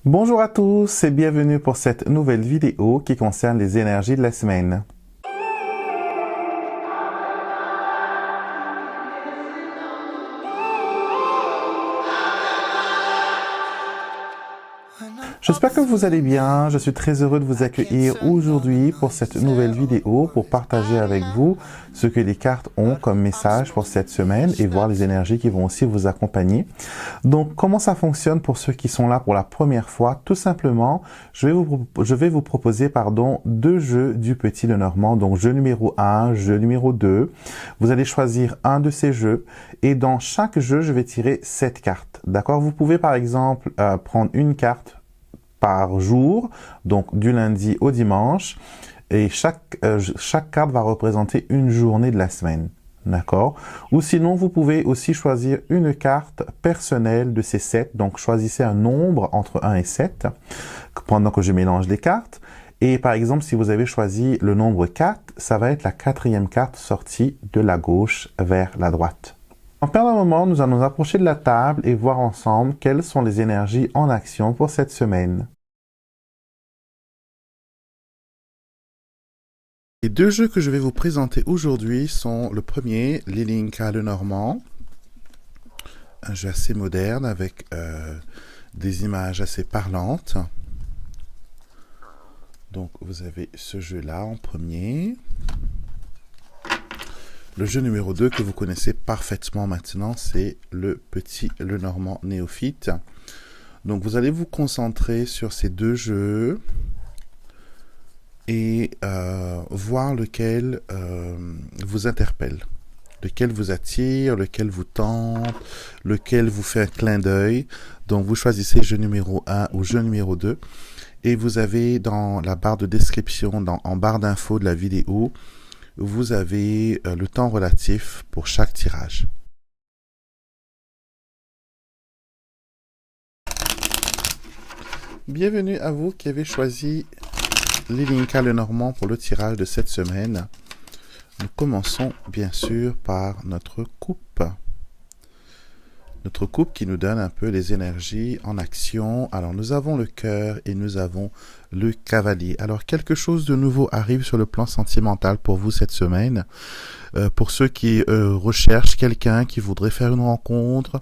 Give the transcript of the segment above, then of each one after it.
Bonjour à tous et bienvenue pour cette nouvelle vidéo qui concerne les énergies de la semaine. J'espère que vous allez bien, je suis très heureux de vous accueillir aujourd'hui pour cette nouvelle vidéo pour partager avec vous ce que les cartes ont comme message pour cette semaine et voir les énergies qui vont aussi vous accompagner. Donc comment ça fonctionne pour ceux qui sont là pour la première fois? Tout simplement, je vais vous proposer deux jeux du Petit Lenormand, donc jeu numéro 1, jeu numéro 2. Vous allez choisir un de ces jeux et dans chaque jeu, je vais tirer 7 cartes. D'accord? Vous pouvez par exemple prendre une carte par jour, donc du lundi au dimanche, et chaque carte va représenter une journée de la semaine. D'accord? Ou sinon, vous pouvez aussi choisir une carte personnelle de ces 7. Donc, choisissez un nombre entre 1 et 7 pendant que je mélange les cartes. Et par exemple, si vous avez choisi le nombre 4, ça va être la 4e carte sortie de la gauche vers la droite. En perdant un moment, nous allons nous approcher de la table et voir ensemble quelles sont les énergies en action pour cette semaine. Les deux jeux que je vais vous présenter aujourd'hui sont le premier, Lilinka Lenormand, un jeu assez moderne avec des images assez parlantes. Donc vous avez ce jeu-là en premier. Le jeu numéro 2 que vous connaissez parfaitement maintenant, c'est le Petit Lenormand néophyte. Donc vous allez vous concentrer sur ces deux jeux et voir lequel vous interpelle, lequel vous attire, lequel vous tente, lequel vous fait un clin d'œil. Donc vous choisissez jeu numéro 1 ou jeu numéro 2 et vous avez dans la barre de description, en barre d'infos de la vidéo, vous avez le temps relatif pour chaque tirage. Bienvenue à vous qui avez choisi Lilinka Lenormand pour le tirage de cette semaine. Nous commençons bien sûr par notre coupe. Notre coupe qui nous donne un peu les énergies en action. Alors nous avons le cœur et nous avons le cavalier. Alors quelque chose de nouveau arrive sur le plan sentimental pour vous cette semaine. Pour ceux qui recherchent quelqu'un, qui voudrait faire une rencontre,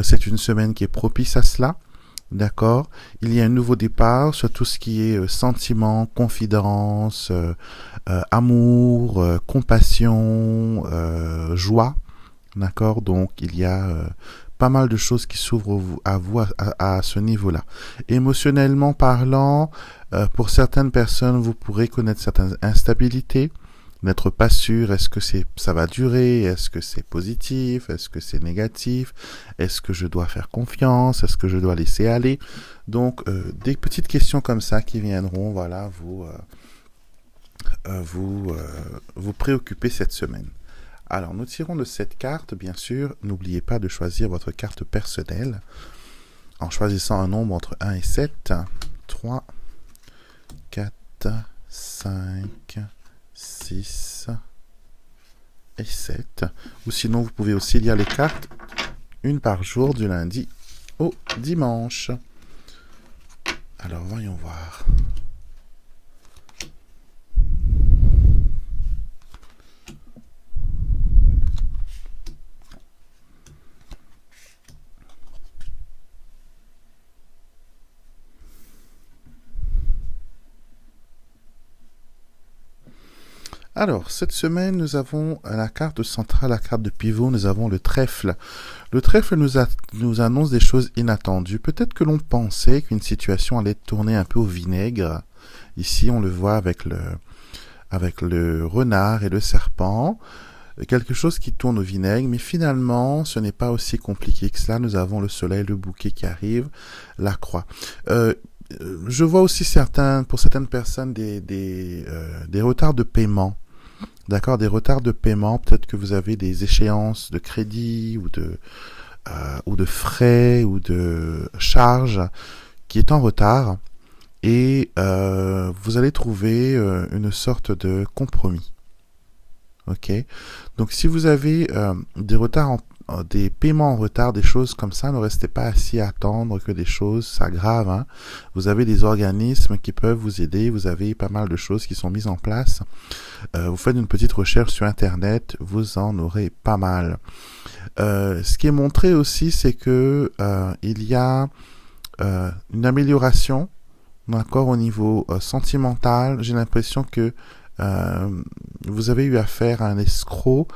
c'est une semaine qui est propice à cela. D'accord? Il y a un nouveau départ sur tout ce qui est sentiment, confidence, amour, compassion, joie. D'accord? Donc il y a pas mal de choses qui s'ouvrent à vous à ce niveau-là. Émotionnellement parlant, pour certaines personnes, vous pourrez connaître certaines instabilités, n'être pas sûr, est-ce que ça va durer, est-ce que c'est positif, est-ce que c'est négatif, est-ce que je dois faire confiance, est-ce que je dois laisser aller. Donc, des petites questions comme ça qui viendront, voilà, vous préoccuper cette semaine. Alors, nous tirons de cette carte, bien sûr. N'oubliez pas de choisir votre carte personnelle en choisissant un nombre entre 1 et 7. 3, 4, 5, 6 et 7. Ou sinon, vous pouvez aussi lire les cartes une par jour du lundi au dimanche. Alors, voyons voir. Alors, cette semaine, nous avons la carte centrale, la carte de pivot, nous avons le trèfle. Le trèfle nous annonce des choses inattendues. Peut-être que l'on pensait qu'une situation allait tourner un peu au vinaigre. Ici, on le voit avec le renard et le serpent. Quelque chose qui tourne au vinaigre, mais finalement, ce n'est pas aussi compliqué que cela. Nous avons le soleil, le bouquet qui arrive, la croix. Je vois aussi pour certaines personnes des retards de paiement. D'accord, des retards de paiement, peut-être que vous avez des échéances de crédit ou de frais ou de charges qui est en retard et vous allez trouver une sorte de compromis. Ok, donc si vous avez des retards des paiements en retard, des choses comme ça, ne restez pas assis à attendre que des choses s'aggravent. Hein. Vous avez des organismes qui peuvent vous aider, vous avez pas mal de choses qui sont mises en place. Vous faites une petite recherche sur Internet, vous en aurez pas mal. Ce qui est montré aussi, c'est que il y a une amélioration, d'accord, au niveau sentimental. J'ai l'impression que vous avez eu affaire à un escroc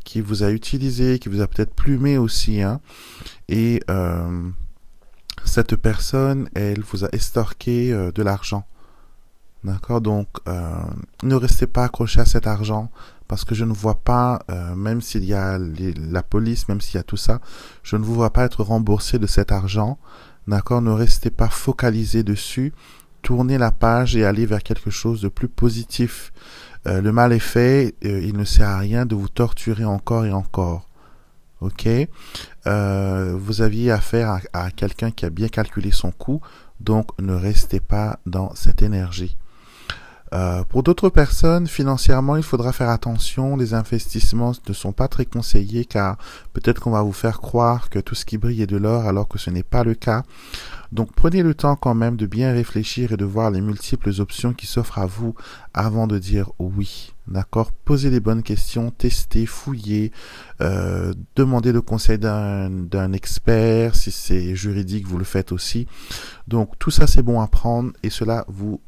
qui vous a utilisé, qui vous a peut-être plumé aussi, hein, et cette personne, elle vous a estorqué de l'argent. D'accord, donc ne restez pas accroché à cet argent parce que je ne vois pas, même s'il y a la police, même s'il y a tout ça, je ne vous vois pas être remboursé de cet argent. D'accord, ne restez pas focalisé dessus. Tournez la page et allez vers quelque chose de plus positif. Le mal est fait, il ne sert à rien de vous torturer encore et encore. Ok, vous aviez affaire à quelqu'un qui a bien calculé son coût, donc ne restez pas dans cette énergie. Pour d'autres personnes, financièrement, il faudra faire attention. Les investissements ne sont pas très conseillés car peut-être qu'on va vous faire croire que tout ce qui brille est de l'or alors que ce n'est pas le cas. Donc prenez le temps quand même de bien réfléchir et de voir les multiples options qui s'offrent à vous avant de dire oui. D'accord? Posez les bonnes questions, testez, fouillez, demandez le conseil d'un expert. Si c'est juridique, vous le faites aussi. Donc tout ça c'est bon à prendre et cela vous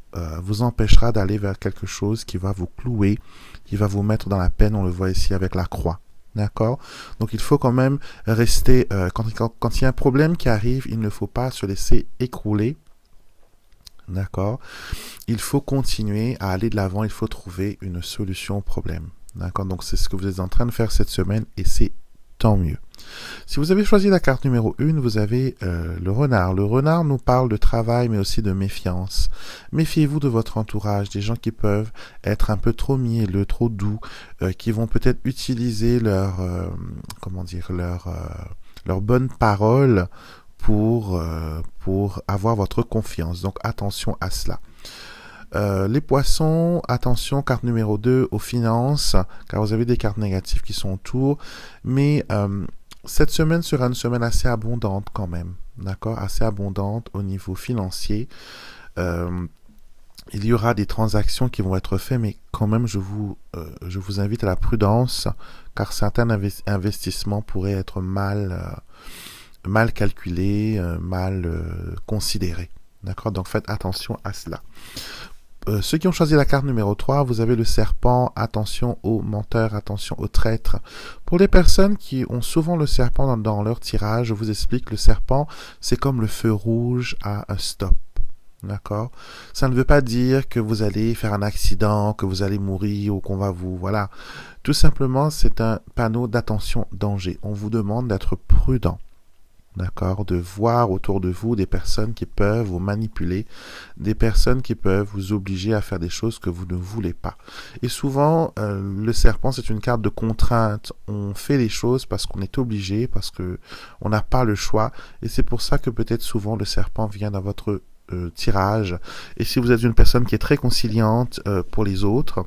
empêchera d'aller vers quelque chose qui va vous clouer, qui va vous mettre dans la peine. On le voit ici avec la croix. D'accord? Donc il faut quand même rester, quand il y a un problème qui arrive, il ne faut pas se laisser écrouler. D'accord? Il faut continuer à aller de l'avant, il faut trouver une solution au problème. D'accord? Donc c'est ce que vous êtes en train de faire cette semaine et c'est tant mieux. Si vous avez choisi la carte numéro 1, vous avez le renard. Le renard nous parle de travail, mais aussi de méfiance. Méfiez-vous de votre entourage, des gens qui peuvent être un peu trop mielleux, trop doux, qui vont peut-être utiliser leur bonne parole pour avoir votre confiance. Donc attention à cela. Les poissons, attention, carte numéro 2 aux finances, car vous avez des cartes négatives qui sont autour, mais cette semaine sera une semaine assez abondante quand même, d'accord, assez abondante au niveau financier. Il y aura des transactions qui vont être faites, mais quand même je vous invite à la prudence, car certains investissements pourraient être mal calculés, mal considérés. D'accord, donc faites attention à cela. Ceux qui ont choisi la carte numéro 3, vous avez le serpent, attention aux menteurs, attention aux traîtres. Pour les personnes qui ont souvent le serpent dans leur tirage, je vous explique, le serpent, c'est comme le feu rouge à un stop. D'accord? Ça ne veut pas dire que vous allez faire un accident, que vous allez mourir ou qu'on va vous... Voilà. Tout simplement, c'est un panneau d'attention danger. On vous demande d'être prudent. D'accord, de voir autour de vous des personnes qui peuvent vous manipuler, des personnes qui peuvent vous obliger à faire des choses que vous ne voulez pas. Et souvent, le serpent, c'est une carte de contrainte. On fait les choses parce qu'on est obligé, parce que on n'a pas le choix. Et c'est pour ça que peut-être souvent le serpent vient dans votre tirage. Et si vous êtes une personne qui est très conciliante pour les autres,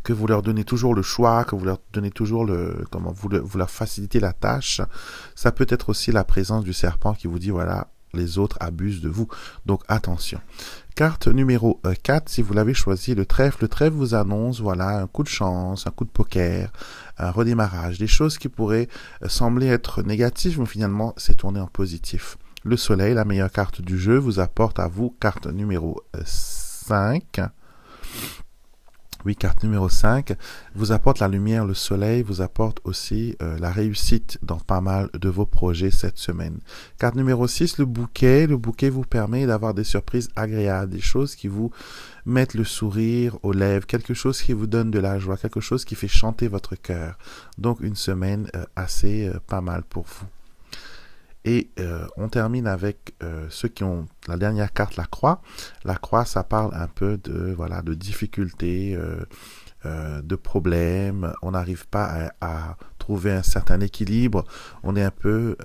que vous leur donnez toujours le choix, que vous leur donnez toujours vous leur facilitez la tâche, ça peut être aussi la présence du serpent qui vous dit voilà, les autres abusent de vous. Donc attention. Carte numéro 4, si vous l'avez choisi, le trèfle. Le trèfle vous annonce voilà un coup de chance, un coup de poker, un redémarrage, des choses qui pourraient sembler être négatives, mais finalement c'est tourné en positif. Le soleil, la meilleure carte du jeu, vous apporte à vous, carte numéro 5. Oui, carte numéro 5 vous apporte la lumière, le soleil, vous apporte aussi la réussite dans pas mal de vos projets cette semaine. Carte numéro 6, le bouquet. Le bouquet vous permet d'avoir des surprises agréables, des choses qui vous mettent le sourire aux lèvres, quelque chose qui vous donne de la joie, quelque chose qui fait chanter votre cœur. Donc une semaine assez pas mal pour vous. Et on termine avec ceux qui ont la dernière carte, la croix. La croix, ça parle un peu de difficultés, de problèmes. On n'arrive pas à trouver un certain équilibre. On est un peu,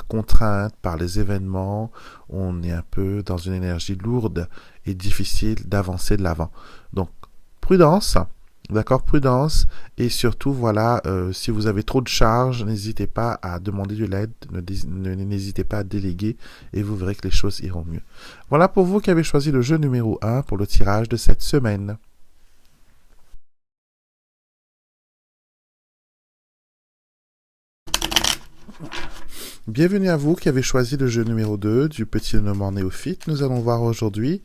contrainte par les événements. On est un peu dans une énergie lourde et difficile d'avancer de l'avant. Donc, prudence. D'accord, prudence. Et surtout, voilà, si vous avez trop de charges, n'hésitez pas à demander de l'aide, n'hésitez pas à déléguer et vous verrez que les choses iront mieux. Voilà pour vous qui avez choisi le jeu numéro 1 pour le tirage de cette semaine. Bienvenue à vous qui avez choisi le jeu numéro 2 du petit Lenormand néophyte. Nous allons voir aujourd'hui,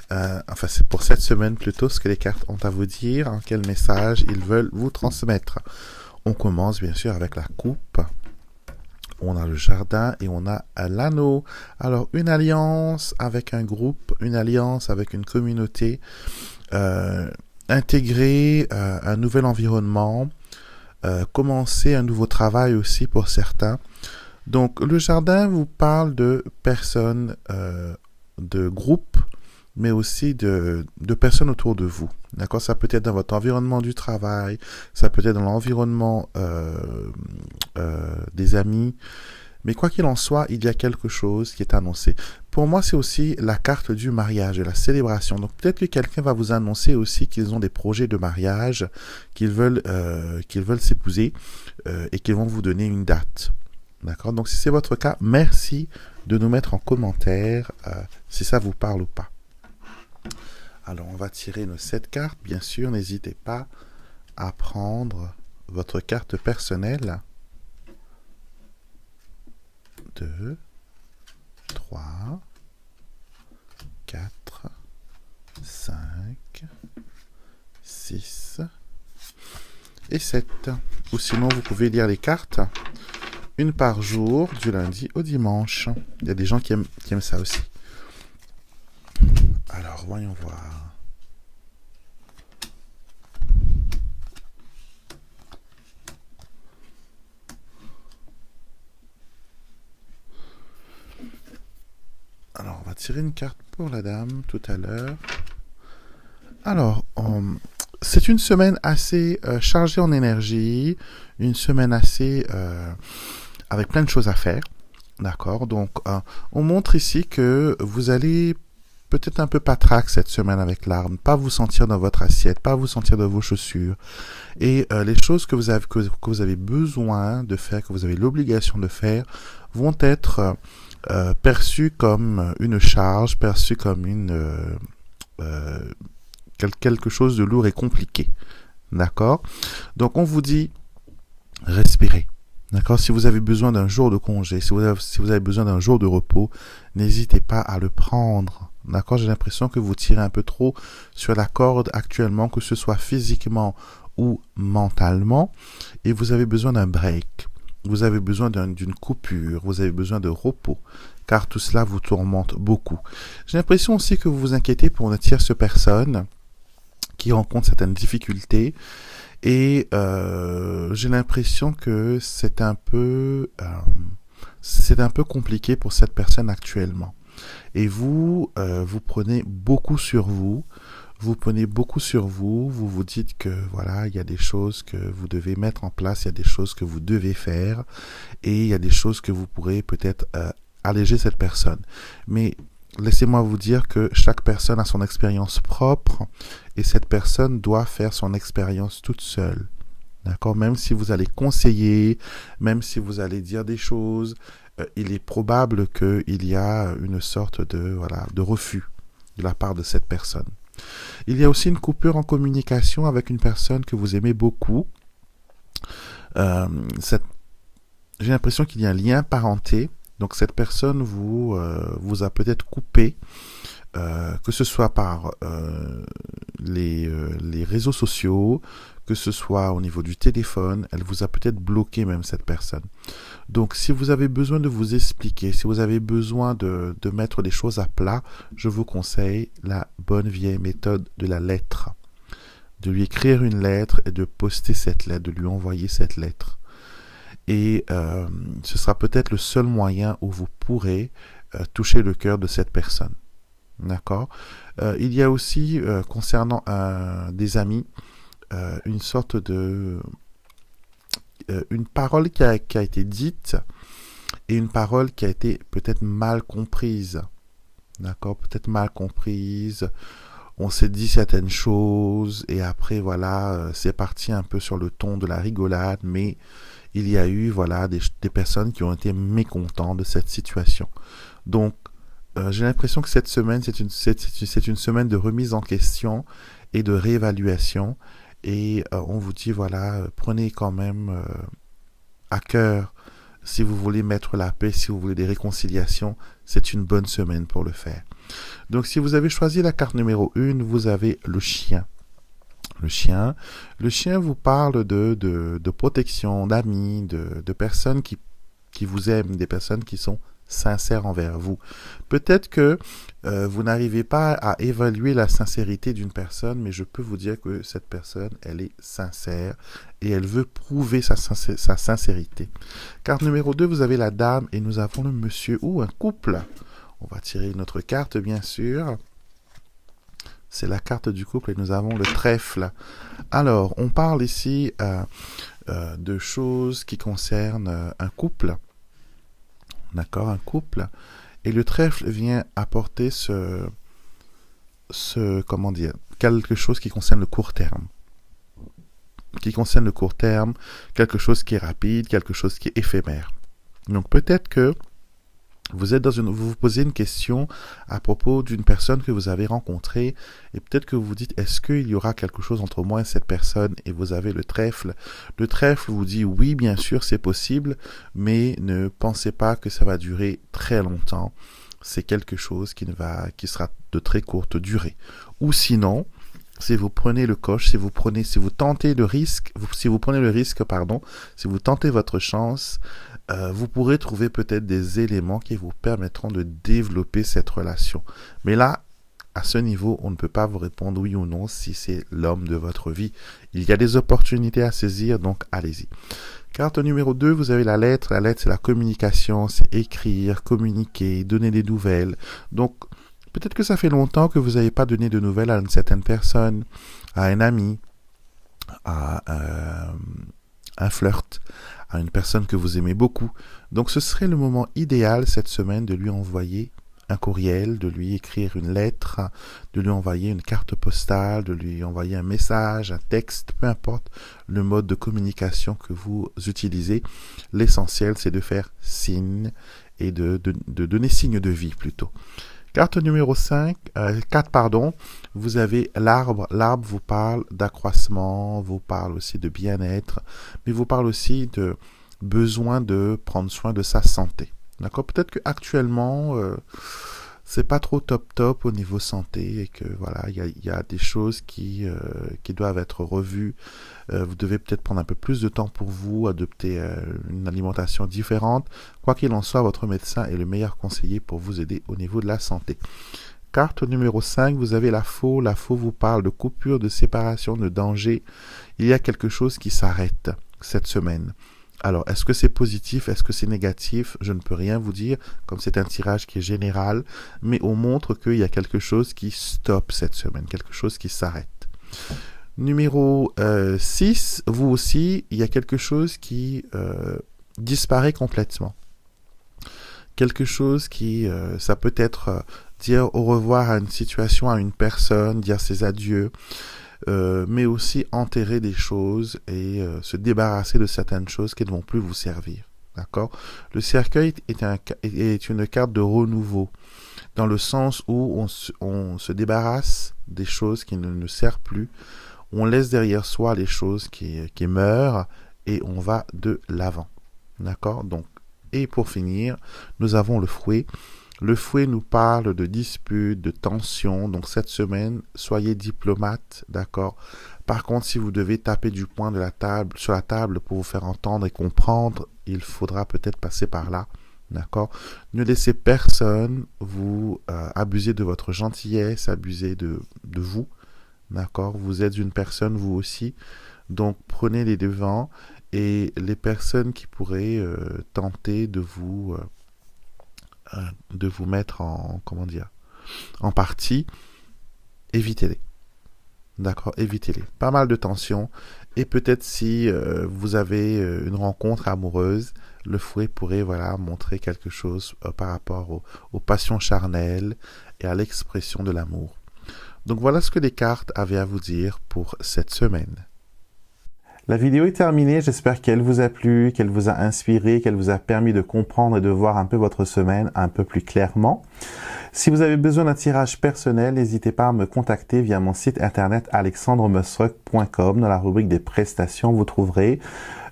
enfin c'est pour cette semaine plutôt, ce que les cartes ont à vous dire, en quel message ils veulent vous transmettre. On commence bien sûr avec la coupe. On a le jardin et on a l'anneau. Alors une alliance avec un groupe, une alliance avec une communauté, intégrer un nouvel environnement, commencer un nouveau travail aussi pour certains. Donc, le jardin vous parle de personnes, de groupes, mais aussi de personnes autour de vous. D'accord? Ça peut être dans votre environnement du travail, ça peut être dans l'environnement des amis. Mais quoi qu'il en soit, il y a quelque chose qui est annoncé. Pour moi, c'est aussi la carte du mariage, de la célébration. Donc, peut-être que quelqu'un va vous annoncer aussi qu'ils ont des projets de mariage, qu'ils veulent s'épouser et qu'ils vont vous donner une date. D'accord? Donc, si c'est votre cas, merci de nous mettre en commentaire si ça vous parle ou pas. Alors, on va tirer nos 7 cartes. Bien sûr, n'hésitez pas à prendre votre carte personnelle. 2, 3, 4, 5, 6 et 7. Ou sinon, vous pouvez lire les cartes. Une par jour, du lundi au dimanche. Il y a des gens qui aiment ça aussi. Alors, voyons voir. Alors, on va tirer une carte pour la dame tout à l'heure. Alors, c'est une semaine assez chargée en énergie, une semaine assez avec plein de choses à faire, d'accord? Donc, on montre ici que vous allez peut-être un peu patraque cette semaine avec l'arme, pas vous sentir dans votre assiette, pas vous sentir dans vos chaussures. Et les choses que vous avez besoin de faire, que vous avez l'obligation de faire, vont être perçues comme une charge, perçues comme quelque chose de lourd et compliqué. D'accord? Donc, on vous dit, respirez. D'accord? Si vous avez besoin d'un jour de congé, si vous avez besoin d'un jour de repos, n'hésitez pas à le prendre. D'accord? J'ai l'impression que vous tirez un peu trop sur la corde actuellement, que ce soit physiquement ou mentalement, et vous avez besoin d'un break. Vous avez besoin d'une coupure, vous avez besoin de repos, car tout cela vous tourmente beaucoup. J'ai l'impression aussi que vous vous inquiétez pour une tierce personne qui rencontre certaines difficultés, et j'ai l'impression que c'est un peu compliqué pour cette personne actuellement. Et vous prenez beaucoup sur vous. Vous vous dites que voilà, il y a des choses que vous devez mettre en place, il y a des choses que vous devez faire, et il y a des choses que vous pourrez peut-être alléger cette personne. Mais laissez-moi vous dire que chaque personne a son expérience propre, et cette personne doit faire son expérience toute seule. D'accord? Même si vous allez conseiller, même si vous allez dire des choses, il est probable qu'il y a une sorte de refus de la part de cette personne. Il y a aussi une coupure en communication avec une personne que vous aimez beaucoup. J'ai l'impression qu'il y a un lien parenté. Donc cette personne vous a peut-être coupé, que ce soit par les réseaux sociaux, que ce soit au niveau du téléphone, elle vous a peut-être bloqué même cette personne. Donc si vous avez besoin de vous expliquer, si vous avez besoin de mettre les choses à plat, je vous conseille la bonne vieille méthode de la lettre. De lui écrire une lettre et de poster cette lettre, de lui envoyer cette lettre. Et ce sera peut-être le seul moyen où vous pourrez toucher le cœur de cette personne. D'accord? Il y a aussi, concernant des amis, une sorte de... une parole qui a été dite et une parole qui a été peut-être mal comprise. D'accord? Peut-être mal comprise on s'est dit certaines choses et après voilà, c'est parti un peu sur le ton de la rigolade, mais il y a eu voilà des personnes qui ont été mécontentes de cette situation. Donc j'ai l'impression que cette semaine c'est une semaine de remise en question et de réévaluation et on vous dit voilà, prenez quand même à cœur si vous voulez mettre la paix, si vous voulez des réconciliations, c'est une bonne semaine pour le faire. Donc si vous avez choisi la carte numéro 1, vous avez le chien. Le chien vous parle de protection, d'amis, de personnes qui vous aiment, des personnes qui sont sincères envers vous. Peut-être que vous n'arrivez pas à évaluer la sincérité d'une personne, mais je peux vous dire que cette personne, elle est sincère et elle veut prouver sa sincérité. Carte numéro 2, vous avez la dame et nous avons le monsieur ou un couple. On va tirer une autre carte, bien sûr. C'est la carte du couple et nous avons le trèfle. Alors, on parle ici de choses qui concernent un couple. D'accord, un couple. Et le trèfle vient apporter comment dire, quelque chose qui concerne le court terme. Quelque chose qui est rapide, quelque chose qui est éphémère. Donc peut-être que vous vous posez une question à propos d'une personne que vous avez rencontrée et peut-être que vous vous dites est-ce qu'il y aura quelque chose entre moi et cette personne et vous avez le trèfle. Le trèfle vous dit oui bien sûr c'est possible mais ne pensez pas que ça va durer très longtemps. C'est quelque chose qui sera de très courte durée. Ou sinon, si vous prenez le coche, si vous tentez le risque, si vous tentez votre chance, vous pourrez trouver peut-être des éléments qui vous permettront de développer cette relation. Mais là, à ce niveau, on ne peut pas vous répondre oui ou non si c'est l'homme de votre vie. Il y a des opportunités à saisir, donc allez-y. Carte numéro 2, vous avez la lettre. La lettre, c'est la communication, c'est écrire, communiquer, donner des nouvelles. Donc, peut-être que ça fait longtemps que vous n'avez pas donné de nouvelles à une certaine personne, à un ami, à un flirt, à une personne que vous aimez beaucoup. Donc ce serait le moment idéal cette semaine de lui envoyer un courriel, de lui écrire une lettre, de lui envoyer une carte postale, de lui envoyer un message, un texte, peu importe le mode de communication que vous utilisez. L'essentiel, c'est de faire signe et de donner signe de vie plutôt. Carte numéro 4, vous avez l'arbre. L'arbre vous parle d'accroissement, vous parle aussi de bien-être, mais vous parle aussi de besoin de prendre soin de sa santé. D'accord ? Peut-être qu'actuellement, c'est pas trop top au niveau santé et que voilà, il y a des choses qui doivent être revues. Vous devez peut-être prendre un peu plus de temps pour vous, adopter une alimentation différente. Quoi qu'il en soit, votre médecin est le meilleur conseiller pour vous aider au niveau de la santé. Carte numéro 5, vous avez la faux. La faux vous parle de coupure, de séparation, de danger. Il y a quelque chose qui s'arrête cette semaine. Alors, est-ce que c'est positif? Est-ce que c'est négatif? Je ne peux rien vous dire, comme c'est un tirage qui est général, mais on montre qu'il y a quelque chose qui stoppe cette semaine, quelque chose qui s'arrête. Numéro 6, vous aussi, il y a quelque chose qui disparaît complètement. Quelque chose qui, ça peut être dire au revoir à une situation, à une personne, dire ses adieux, mais aussi enterrer des choses et se débarrasser de certaines choses qui ne vont plus vous servir. D'accord ? Le cercueil est une carte de renouveau, dans le sens où on se débarrasse des choses qui ne nous servent plus, on laisse derrière soi les choses qui meurent et on va de l'avant. D'accord ? Donc, et pour finir, nous avons le fouet. Le fouet nous parle de disputes, de tensions. Donc cette semaine, soyez diplomate, d'accord. Par contre, si vous devez taper du poing sur la table pour vous faire entendre et comprendre, il faudra peut-être passer par là, d'accord. Ne laissez personne vous abuser de votre gentillesse, abuser de vous, d'accord. Vous êtes une personne, vous aussi. Donc prenez les devants et les personnes qui pourraient tenter de vous mettre en partie, évitez-les. D'accord, évitez-les. Pas mal de tensions. Et peut-être si vous avez une rencontre amoureuse, le fouet pourrait montrer quelque chose par rapport aux passions charnelles et à l'expression de l'amour. Donc voilà ce que les cartes avaient à vous dire pour cette semaine. La vidéo est terminée, j'espère qu'elle vous a plu, qu'elle vous a inspiré, qu'elle vous a permis de comprendre et de voir un peu votre semaine un peu plus clairement. Si vous avez besoin d'un tirage personnel, n'hésitez pas à me contacter via mon site internet alexandremusruck.com. Dans la rubrique des prestations, vous trouverez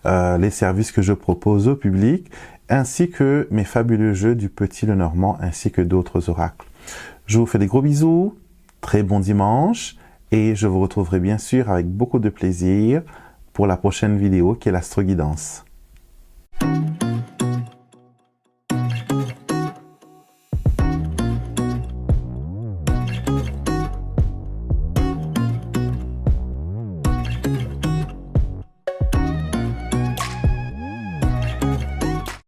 les services que je propose au public, ainsi que mes fabuleux jeux du Petit Lenormand, ainsi que d'autres oracles. Je vous fais des gros bisous, très bon dimanche, et je vous retrouverai bien sûr avec beaucoup de plaisir pour la prochaine vidéo qui est l'astroguidance.